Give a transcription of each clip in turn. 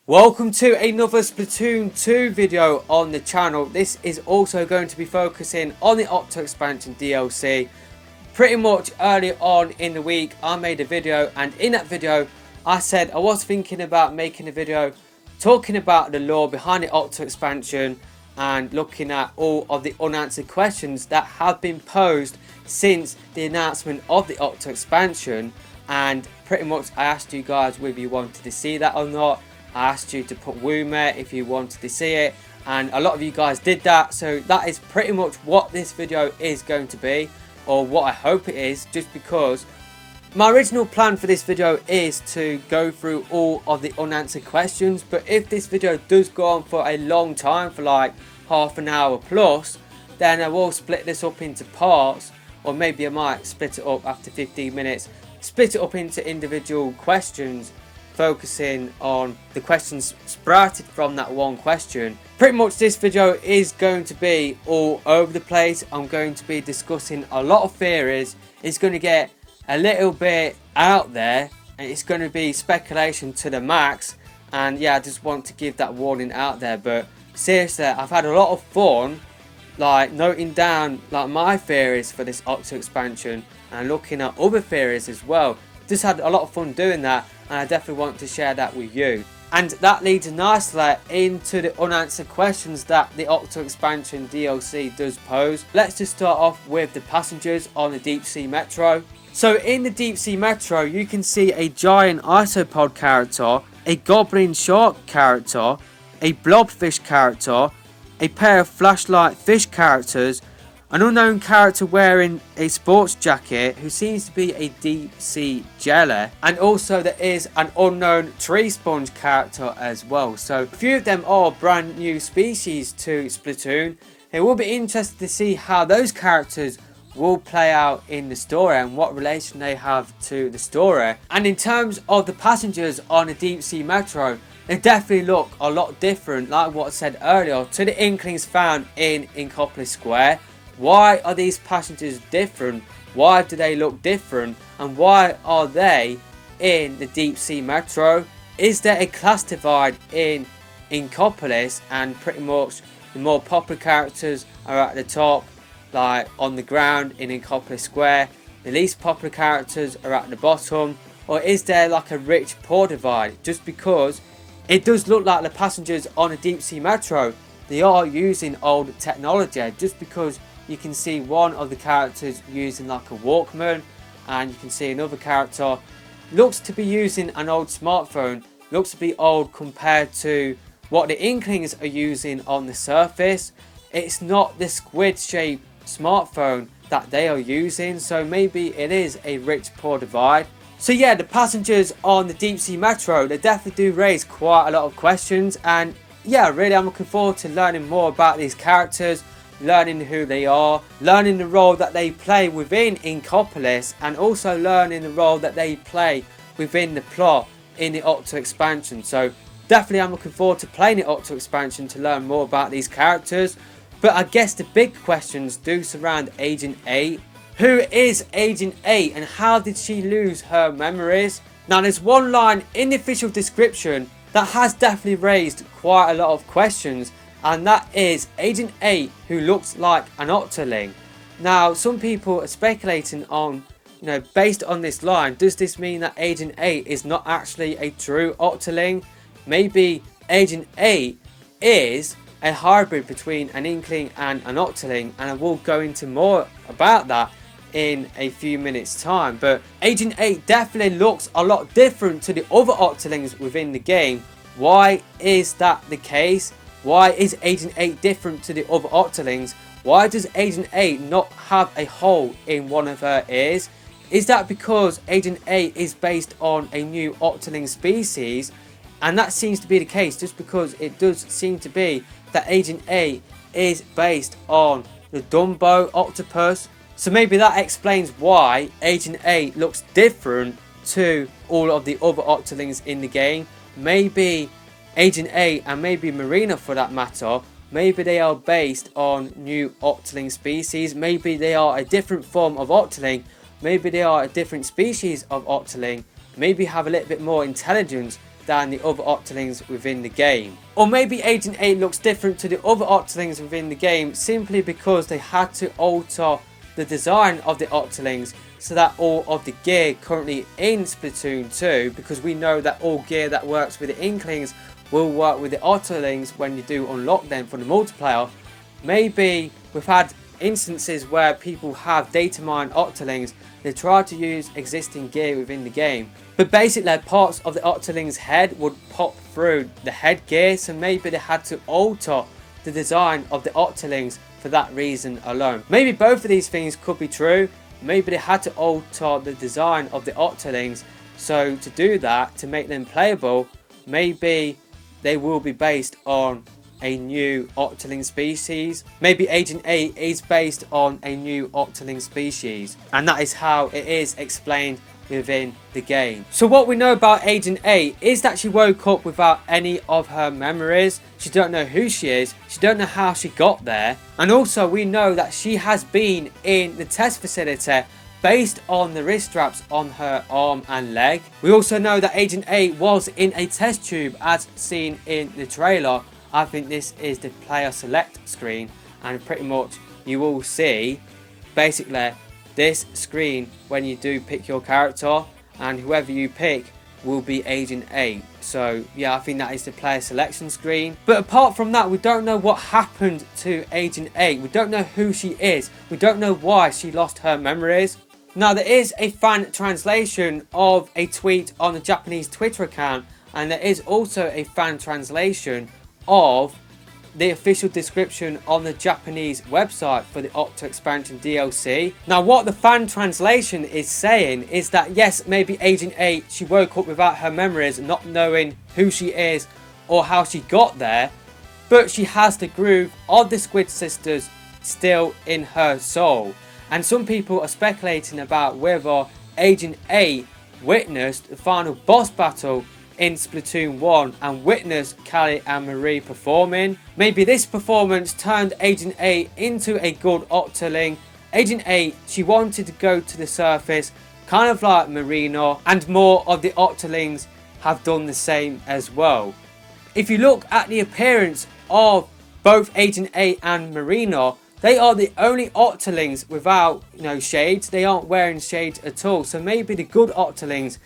Welcome to another Splatoon 2 video on the channel. This is also going to be focusing on the Octo expansion DLC. Pretty much early on in the week I made a video, and in that video I said I was thinking about making a video talking about the lore behind the Octo expansion and looking at all of the unanswered questions that have been posed since the announcement of the Octo expansion. And pretty much I asked you guys whether you wanted to see that or not. I asked you to put Woomer if you wanted to see it, and a lot of you guys did that. So that is pretty much what this video is going to be, or what I hope it is, just because my original plan for this video is to go through all of the unanswered questions. But if this video does go on for a long time, for like half an hour plus, then I will split this up into parts, or maybe I might split it up after 15 minutes, split it up into individual questions, focusing on the questions sprouted from that one question. Pretty much this video is going to be all over the place. I'm going to be discussing a lot of theories. It's going to get a little bit out there, and it's going to be speculation to the max. And yeah, I just want to give that warning out there. But seriously, I've had a lot of fun like noting down like my theories for this Octo expansion and looking at other theories as well. Just had a lot of fun doing that, and I definitely want to share that with you. And that leads nicely into the unanswered questions that the Octo expansion DLC does pose. Let's just start off with the passengers on the Deep Sea Metro. So in the Deep Sea Metro, you can see a giant isopod character, a goblin shark character, a blobfish character, a pair of flashlight fish characters, an unknown character wearing a sports jacket who seems to be a deep sea jelly, and also there is an unknown tree sponge character as well. So a few of them are brand new species to Splatoon. It will be interesting to see how those characters will play out in the story and what relation they have to the story. And in terms of the passengers on the Deep Sea Metro, they definitely look a lot different, like what I said earlier, to the Inklings found in Inkopolis Square. Why are these passengers different? Why do they look different? And why are they in the Deep Sea Metro? Is there a class divide in Inkopolis, and pretty much the more popular characters are at the top, like on the ground in Inkopolis Square? The least popular characters are at the bottom? Or is there like a rich poor divide? Just because it does look like the passengers on the Deep Sea Metro, they are using old technology, just because you can see one of the characters using like a Walkman, and you can see another character looks to be using an old smartphone. Looks to be old compared to what the Inklings are using on the surface. It's not the squid shaped smartphone that they are using, so maybe it is a rich poor divide. So yeah, the passengers on the Deep Sea Metro, they definitely do raise quite a lot of questions, and yeah, really I'm looking forward to learning more about these characters, learning who they are, learning the role that they play within Inkopolis, and also learning the role that they play within the plot in the Octo expansion. So definitely I'm looking forward to playing the Octo expansion to learn more about these characters. But I guess the big questions do surround Agent 8. Who is Agent 8 and how did she lose her memories? Now there's one line in the official description that has definitely raised quite a lot of questions, and that is Agent 8 who looks like an Octoling. Now some people are speculating on, based on this line, does this mean that Agent 8 is not actually a true Octoling? Maybe Agent 8 is a hybrid between an Inkling and an Octoling, and I will go into more about that in a few minutes time. But Agent 8 definitely looks a lot different to the other Octolings within the game. Why is that the case? Why is Agent 8 different to the other Octolings? Why does Agent 8 not have a hole in one of her ears? Is that because Agent 8 is based on a new Octoling species? And that seems to be the case, just because it does seem to be that Agent 8 is based on the Dumbo octopus. So maybe that explains why Agent 8 looks different to all of the other Octolings in the game. Maybe Agent 8, and maybe Marina for that matter, maybe they are based on new Octoling species. Maybe they are a different form of Octoling. Maybe they are a different species of Octoling. Maybe have a little bit more intelligence than the other Octolings within the game. Or maybe Agent 8 looks different to the other Octolings within the game simply because they had to alter the design of the Octolings so that all of the gear currently in Splatoon 2, because we know that all gear that works with the Inklings will work with the Octolings when you do unlock them for the multiplayer. Maybe we've had instances where people have data mined Octolings, they try to use existing gear within the game, but basically parts of the Octoling's head would pop through the headgear, so maybe they had to alter the design of the Octolings for that reason alone. Maybe both of these things could be true. Maybe they had to alter the design of the Octolings, so to do that, to make them playable, maybe they will be based on a new Octoling species. Maybe Agent 8 is based on a new Octoling species, and that is how it is explained within the game. So what we know about Agent 8 is that she woke up without any of her memories. She don't know who she is, she don't know how she got there, and also we know that she has been in the test facility based on the wrist straps on her arm and leg. We also know that Agent 8 was in a test tube as seen in the trailer. I think this is the player select screen, and pretty much you will see basically this screen when you do pick your character, and whoever you pick will be Agent 8. So yeah, I think that is the player selection screen. But apart from that, we don't know what happened to Agent 8. We don't know who she is. We don't know why she lost her memories. Now there is a fan translation of a tweet on the Japanese Twitter account, and there is also a fan translation of the official description on the Japanese website for the Octo expansion DLC. Now what the fan translation is saying is that yes, maybe Agent 8, she woke up without her memories, not knowing who she is or how she got there, but she has the groove of the Squid Sisters still in her soul. And some people are speculating about whether Agent 8 witnessed the final boss battle in Splatoon 1 and witnessed Callie and Marie performing. Maybe this performance turned Agent 8 into a good Octoling. Agent 8, she wanted to go to the surface, kind of like Marina, and more of the Octolings have done the same as well. If you look at the appearance of both Agent 8 and Marina, they are the only Octolings without, shades. They aren't wearing shades at all. So maybe the good Octolings,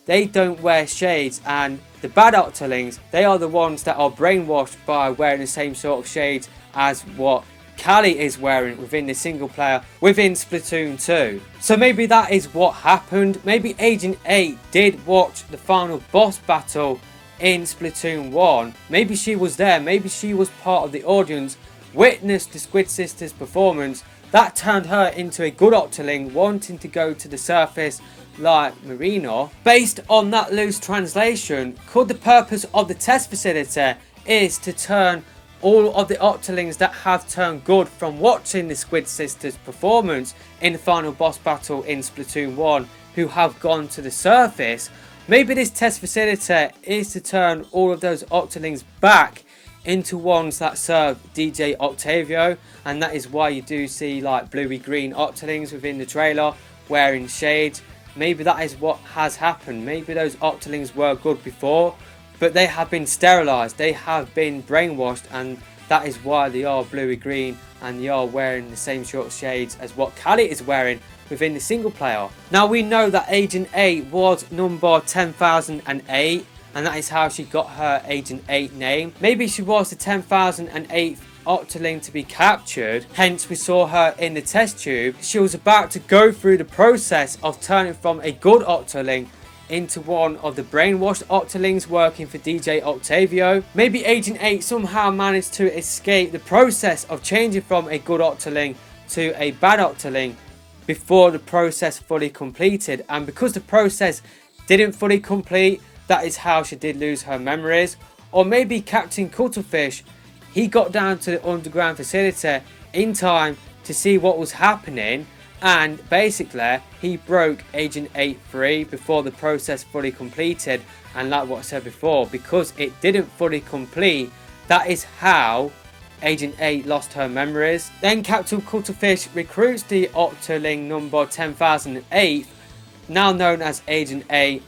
they don't wear shades, and the bad Octolings, they are the ones that are brainwashed by wearing the same sort of shades as what Callie is wearing within the single player within Splatoon 2. So maybe that is what happened. Maybe Agent 8 did watch the final boss battle in Splatoon 1. Maybe she was there, maybe she was part of the audience, witnessed the Squid Sisters performance. That turned her into a good Octoling, wanting to go to the surface like Marina. Based on that loose translation, could the purpose of the test facility is to turn all of the Octolings that have turned good from watching the Squid Sisters performance in the final boss battle in Splatoon 1 who have gone to the surface? Maybe this test facility is to turn all of those Octolings back into ones that serve DJ Octavio, and that is why you do see like bluey green Octolings within the trailer wearing shades. Maybe that is what has happened. Maybe those Octolings were good before, but they have been sterilized, they have been brainwashed, and that is why they are bluey green and they are wearing the same sort of shades as what Callie is wearing within the single player. Now we know that Agent 8 was number 10,008, and that is how she got her Agent 8 name. Maybe she was the 10,008th Octoling to be captured, hence we saw her in the test tube. She was about to go through the process of turning from a good Octoling into one of the brainwashed Octolings working for DJ Octavio. Maybe Agent 8 somehow managed to escape the process of changing from a good Octoling to a bad Octoling before the process fully completed, and because the process didn't fully complete, that is how she did lose her memories. Or maybe Captain Cuttlefish, he got down to the underground facility in time to see what was happening, and basically he broke Agent 8 free before the process fully completed. And like what I said before, because it didn't fully complete, that is how Agent 8 lost her memories. Then Captain Cuttlefish recruits the Octoling number 10,008, now known as Agent 8,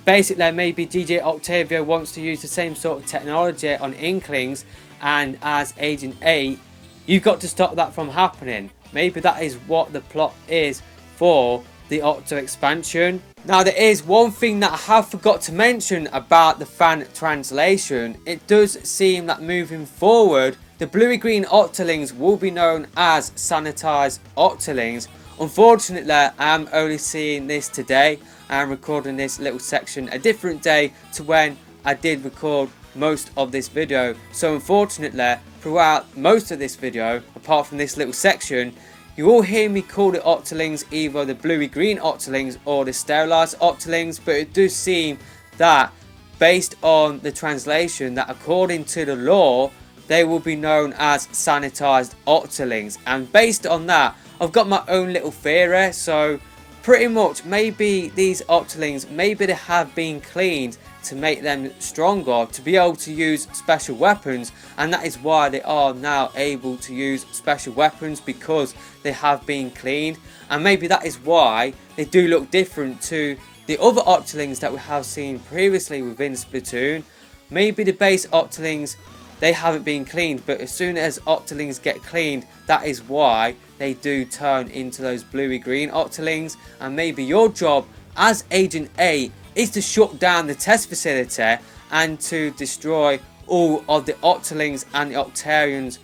basically maybe DJ Octavio wants to use the same sort of technology on Inklings, and as Agent 8, you've got to stop that from happening. Maybe that is what the plot is for the Octo expansion. Now, there is one thing that I have forgot to mention about the fan translation. It does seem that moving forward, the bluey-green Octolings will be known as sanitized Octolings. Unfortunately, I am only seeing this today. I am recording this little section a different day to when I did record most of this video. So unfortunately, throughout most of this video, apart from this little section, you will hear me call the Octolings either the bluey-green Octolings or the sterilized Octolings, but it does seem that based on the translation that according to the law, they will be known as sanitized Octolings. And based on that, I've got my own little theory. So pretty much maybe these Octolings, maybe they have been cleaned to make them stronger, to be able to use special weapons, and that is why they are now able to use special weapons, because they have been cleaned. And maybe that is why they do look different to the other Octolings that we have seen previously within Splatoon. Maybe the base Octolings, they haven't been cleaned, but as soon as Octolings get cleaned, that is why they do turn into those bluey green Octolings. And maybe your job as Agent A is to shut down the test facility and to destroy all of the Octolings and the Octarians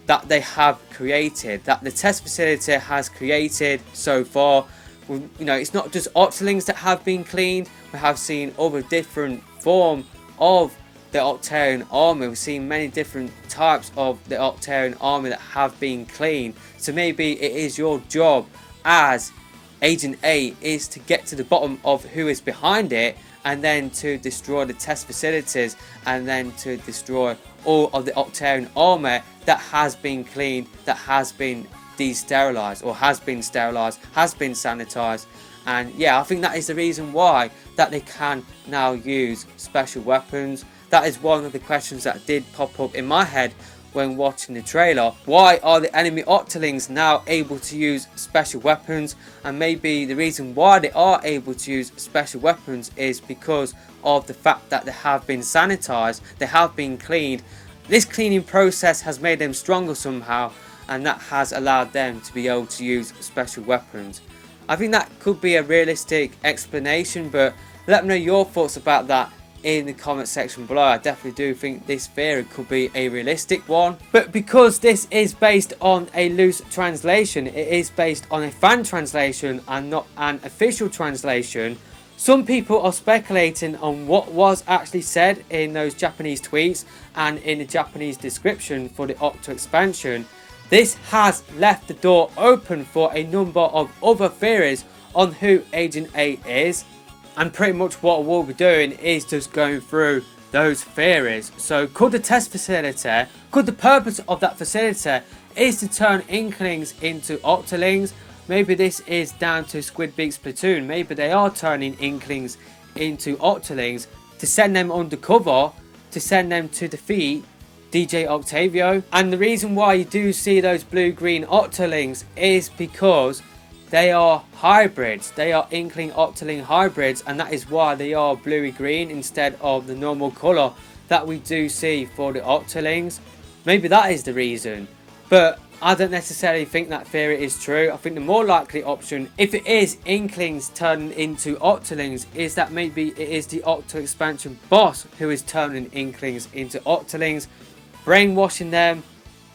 that they have created, that the test facility has created so far. You know, it's not just Octolings that have been cleaned. We have seen other different form of the Octarian army. We've seen many different types of the Octarian army that have been cleaned. So maybe it is your job as Agent A is to get to the bottom of who is behind it, and then to destroy the test facilities, and then to destroy all of the Octarian armor that has been cleaned, that has been de-sterilized, or has been sterilized, has been sanitized. And yeah, I think that is the reason why that they can now use special weapons. That is one of the questions that did pop up in my head when watching the trailer. Why are the enemy Octolings now able to use special weapons? And maybe the reason why they are able to use special weapons is because of the fact that they have been sanitized, they have been cleaned. This cleaning process has made them stronger somehow, and that has allowed them to be able to use special weapons. I think that could be a realistic explanation, but let me know your thoughts about that in the comment section below. I definitely do think this theory could be a realistic one, but because this is based on a loose translation, it is based on a fan translation and not an official translation, some people are speculating on what was actually said in those Japanese tweets and in the Japanese description for the Octo expansion. This has left the door open for a number of other theories on who Agent 8 is. And pretty much what we'll be doing is just going through those theories. So could the test facility, could the purpose of that facility is to turn Inklings into Octolings? Maybe this is down to Squidbeak's Splatoon. Maybe they are turning Inklings into Octolings to send them undercover, to send them to defeat DJ Octavio. And the reason why you do see those blue-green Octolings is because they are hybrids. They are Inkling Octoling hybrids, and that is why they are bluey green instead of the normal colour that we do see for the Octolings. Maybe that is the reason, but I don't necessarily think that theory is true. I think the more likely option, if it is Inklings turning into Octolings, is that maybe it is the Octo expansion boss who is turning Inklings into Octolings, brainwashing them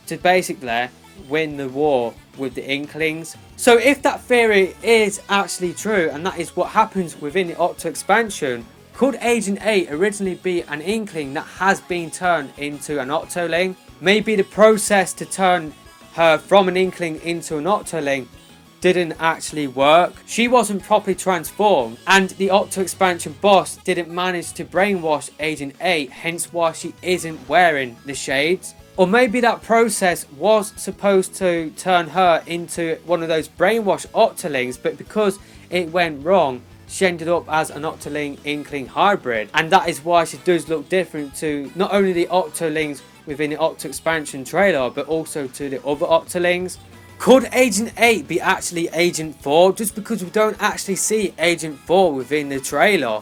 to basically win the war with the Inklings. So if that theory is actually true, and that is what happens within the Octo expansion, could Agent 8 originally be an Inkling that has been turned into an Octoling? Maybe the process to turn her from an Inkling into an Octoling didn't actually work. She wasn't properly transformed, and the Octo expansion boss didn't manage to brainwash Agent 8, hence why she isn't wearing the shades. Or maybe that process was supposed to turn her into one of those brainwash Octolings, but because it went wrong, she ended up as an Octoling Inkling hybrid. And that is why she does look different to not only the Octolings within the Octo expansion trailer, but also to the other Octolings. Could Agent 8 be actually Agent 4, just because we don't actually see Agent 4 within the trailer?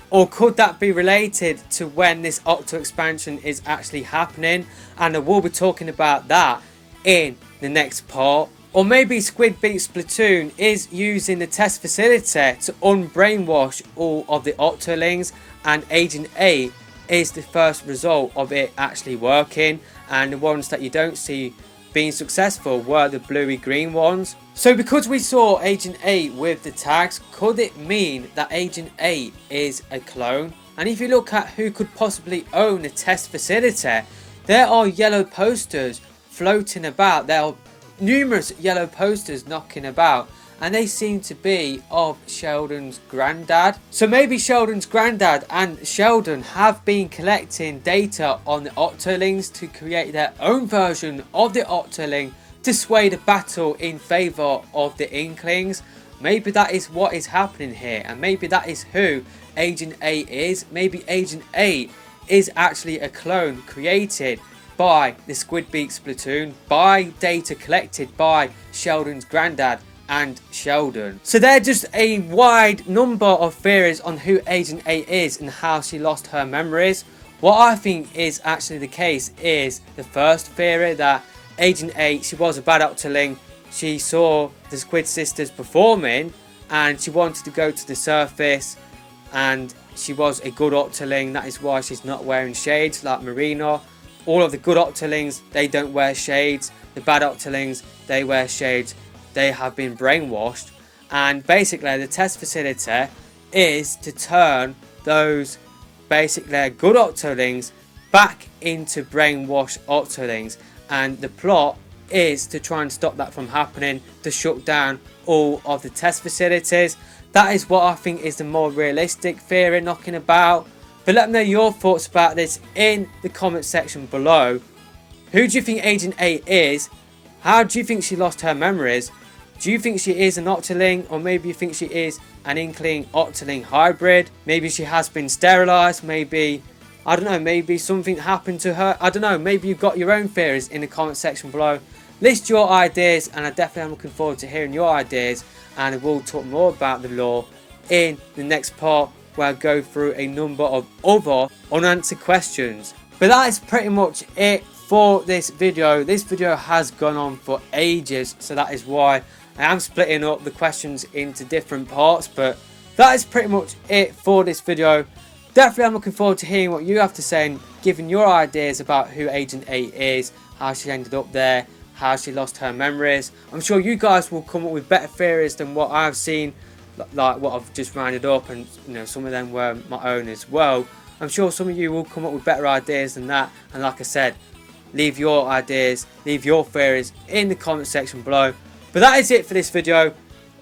Or could that be related to when this Octo expansion is actually happening? And I will be talking about that in the next part. Or maybe Squidbeak Splatoon is using the test facility to unbrainwash all of the Octolings, and Agent 8 is the first result of it actually working, and the ones that you don't see being successful were the bluey green ones. So because we saw Agent 8 with the tags, could it mean that Agent 8 is a clone? And if you look at who could possibly own the test facility, there are yellow posters floating about. There are numerous yellow posters knocking about, and they seem to be of Sheldon's granddad. So maybe Sheldon's granddad and Sheldon have been collecting data on the Octolings to create their own version of the Octoling to sway the battle in favour of the Inklings. Maybe that is what is happening here, and maybe that is who Agent 8 is. Maybe Agent 8 is actually a clone created by the Squidbeak Splatoon, by data collected by Sheldon's granddad and Sheldon. So they're just a wide number of theories on who Agent 8 is and how she lost her memories. What I think is actually the case is the first theory, that Agent 8, she was a bad Octoling. She saw the Squid Sisters performing and she wanted to go to the surface, and she was a good Octoling. That is why she's not wearing shades like Marina. All of the good Octolings, they don't wear shades. The bad Octolings, they wear shades. They have been brainwashed. And basically the test facility is to turn those basically good Octolings back into brainwashed Octolings. And the plot is to try and stop that from happening, to shut down all of the test facilities. That is what I think is the more realistic theory knocking about. But let me know your thoughts about this in the comment section below. Who do you think Agent 8 is? How do you think she lost her memories? Do you think she is an Octoling, or maybe you think she is an Inkling Octoling hybrid? Maybe she has been sterilised, maybe, I don't know, maybe something happened to her. I don't know, maybe you've got your own theories in the comment section below. List your ideas, and I definitely am looking forward to hearing your ideas, and we'll talk more about the lore in the next part, where I go through a number of other unanswered questions. But that is pretty much it for this video. This video has gone on for ages, so that is why I am splitting up the questions into different parts. But that is pretty much it for this video. Definitely I'm looking forward to hearing what you have to say and giving your ideas about who Agent 8 is, how she ended up there, how she lost her memories. I'm sure you guys will come up with better theories than what I've seen, like what I've just rounded up, and you know, some of them were my own as well. I'm sure some of you will come up with better ideas than that, and like I said, leave your ideas, leave your theories in the comment section below. But that is it for this video.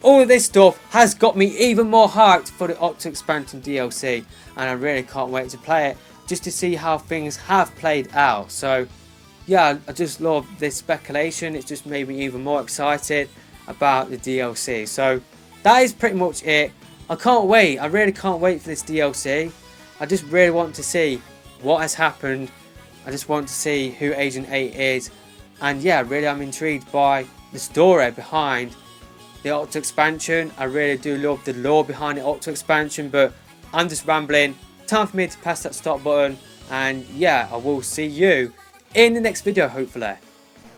All of this stuff has got me even more hyped for the Octo expansion DLC, and I really can't wait to play it just to see how things have played out. So yeah, I just love this speculation. It's just made me even more excited about the DLC. So that is pretty much it. I can't wait. I really can't wait for this DLC. I just really want to see what has happened. I just want to see who Agent 8 is. And yeah, really I'm intrigued by the story behind the Octo expansion. I really do love the lore behind the Octo expansion, but I'm just rambling. Time for me to press that stop button. And yeah, I will see you in the next video, hopefully.